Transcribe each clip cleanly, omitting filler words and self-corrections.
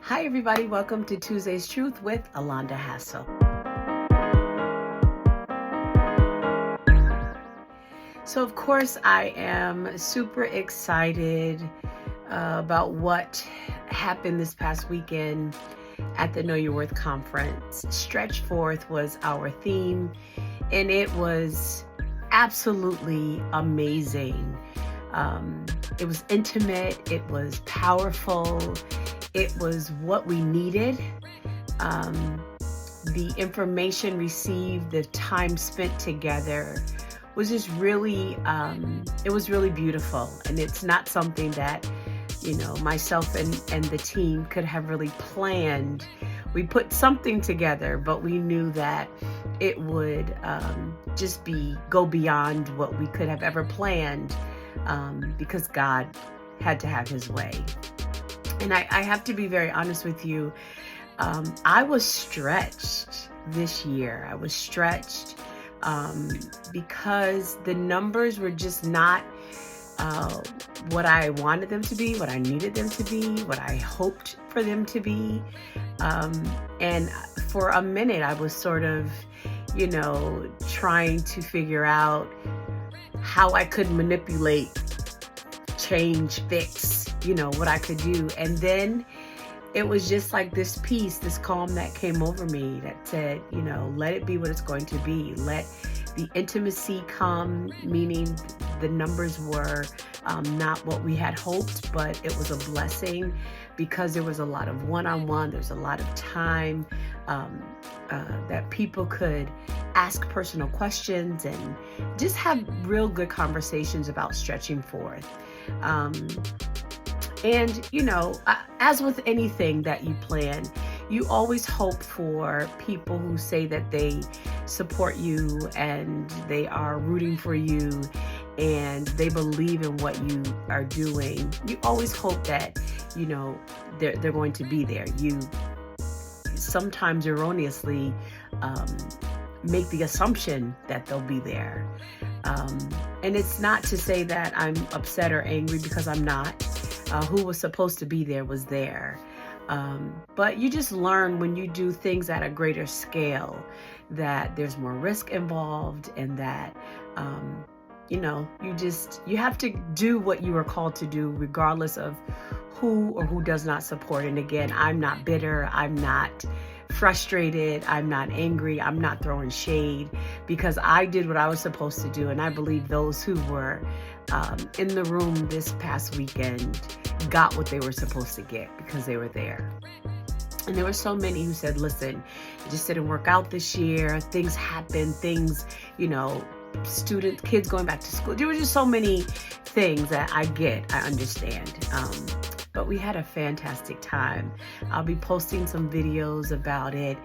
Hi, everybody. Welcome to Tuesday's Truth with Alonda Hassel. So, of course, I am super excited about what happened this past weekend at the Know Your Worth conference. Stretch Forth was our theme, and it was absolutely amazing. It was intimate, it was powerful, it was what we needed. The information received, the time spent together was just really, it was really beautiful. And it's not something that, myself and the team could have really planned. We put something together, but we knew that it would just go beyond what we could have ever planned, because God had to have his way. And I have to be very honest with you. I was stretched this year. I was stretched because the numbers were just not what I wanted them to be, what I needed them to be, what I hoped for them to be. And for a minute, I was sort of, trying to figure out how I could manipulate, change, fix, what I could do. And then it was just like this peace, this calm that came over me that said, let it be what it's going to be. Let the intimacy come, meaning the numbers were not what we had hoped, but it was a blessing because there was a lot of one-on-one, there's a lot of time that people could ask personal questions and just have real good conversations about stretching forth. And, as with anything that you plan, you always hope for people who say that they support you and they are rooting for you and they believe in what you are doing. You always hope that, they're going to be there. You sometimes erroneously make the assumption that they'll be there. And it's not to say that I'm upset or angry, because I'm not. Who was supposed to be there was there. But you just learn when you do things at a greater scale that there's more risk involved, and that, you have to do what you are called to do regardless of who or who does not support. And again, I'm not bitter. I'm not frustrated. I'm not angry. I'm not throwing shade, because I did what I was supposed to do. And I believe those who were in the room this past weekend got what they were supposed to get because they were there. And there were so many who said, listen, it just didn't work out this year. Things happen, kids going back to school. There were just so many things that I understand. But we had a fantastic time. I'll be posting some videos about it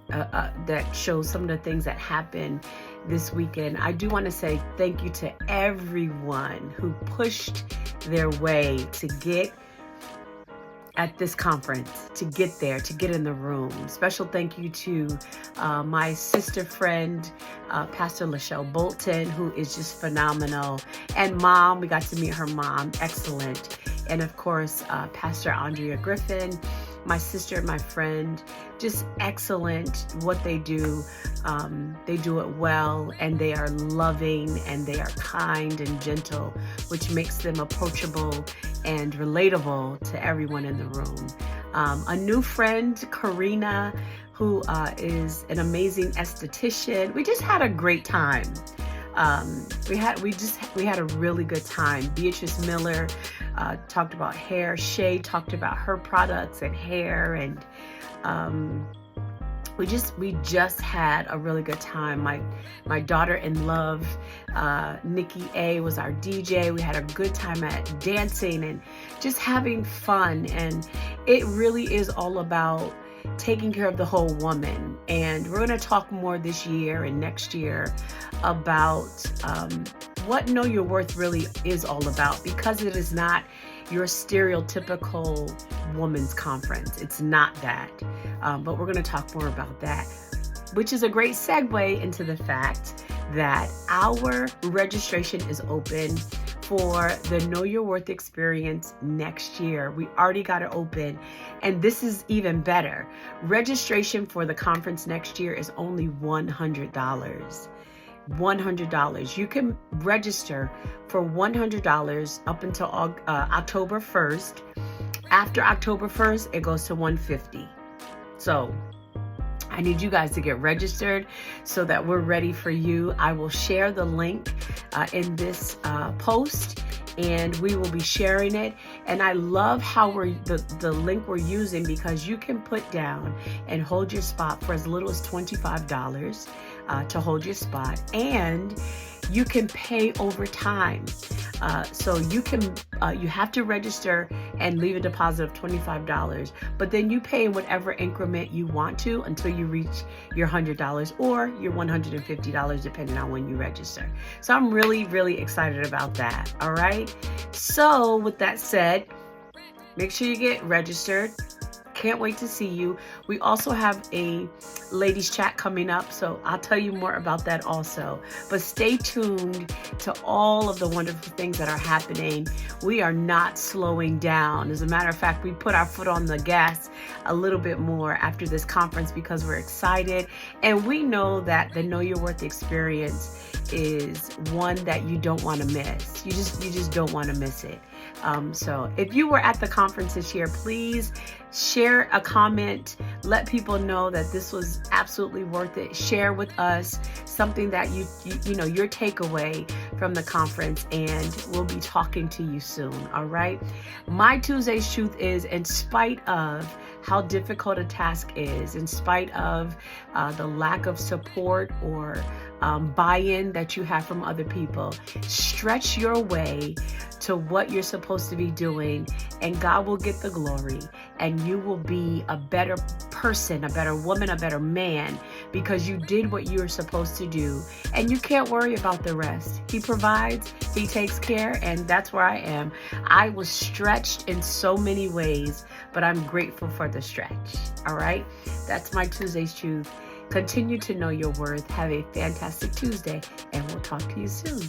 that shows some of the things that happened this weekend. I do want to say thank you to everyone who pushed their way to get at this conference, to get there, to get in the room. Special thank you to my sister friend, Pastor Lachelle Bolton, who is just phenomenal. And mom, we got to meet her mom, excellent. And of course, Pastor Andrea Griffin, my sister and my friend, just excellent what they do. They do it well, and they are loving, and they are kind and gentle, which makes them approachable and relatable to everyone in the room. A new friend, Karina, who is an amazing esthetician. We just had a great time. We had a really good time. Beatrice Miller talked about hair. Shay talked about her products and hair, and we just had a really good time. My daughter in love, Nikki A, was our DJ. We had a good time at dancing and just having fun. And it really is all about taking care of the whole woman. And we're going to talk more this year and next year about what Know Your Worth really is all about, because it is not your stereotypical woman's conference. It's not that. But we're going to talk more about that, which is a great segue into the fact that our registration is open for the Know Your Worth experience next year. We already got it open, and this is even better. Registration for the conference next year is only $100. $100. You can register for $100 up until October 1st. After October 1st, it goes to $150. So I need you guys to get registered so that we're ready for you. I will share the link in this post, and we will be sharing it. And I love how the link we're using, because you can put down and hold your spot for as little as $25 to hold your spot, and you can pay over time. So you have to register and leave a deposit of $25, but then you pay in whatever increment you want to until you reach your $100 or your $150, depending on when you register. So I'm really, really excited about that. All right. So with that said, make sure you get registered. Can't wait to see you. We also have a ladies chat coming up, so I'll tell you more about that also. But stay tuned to all of the wonderful things that are happening. We are not slowing down. As a matter of fact, we put our foot on the gas a little bit more after this conference because we're excited, and we know that the Know Your Worth experience is one that you don't want to miss. You just don't want to miss it. So if you were at the conference this year, please share a comment. Let people know that this was absolutely worth it. Share with us something that you know, your takeaway from the conference, and we'll be talking to you soon. All right. My Tuesday's truth is, in spite of how difficult a task is, in spite of the lack of support or buy-in that you have from other people, stretch your way to what you're supposed to be doing, and God will get the glory, and you will be a better person, a better woman, a better man, because you did what you were supposed to do, and you can't worry about the rest. He provides, He takes care, and that's where I am. I was stretched in so many ways, but I'm grateful for the stretch. All right, that's my Tuesday's truth. Continue to know your worth. Have a fantastic Tuesday, and we'll talk to you soon.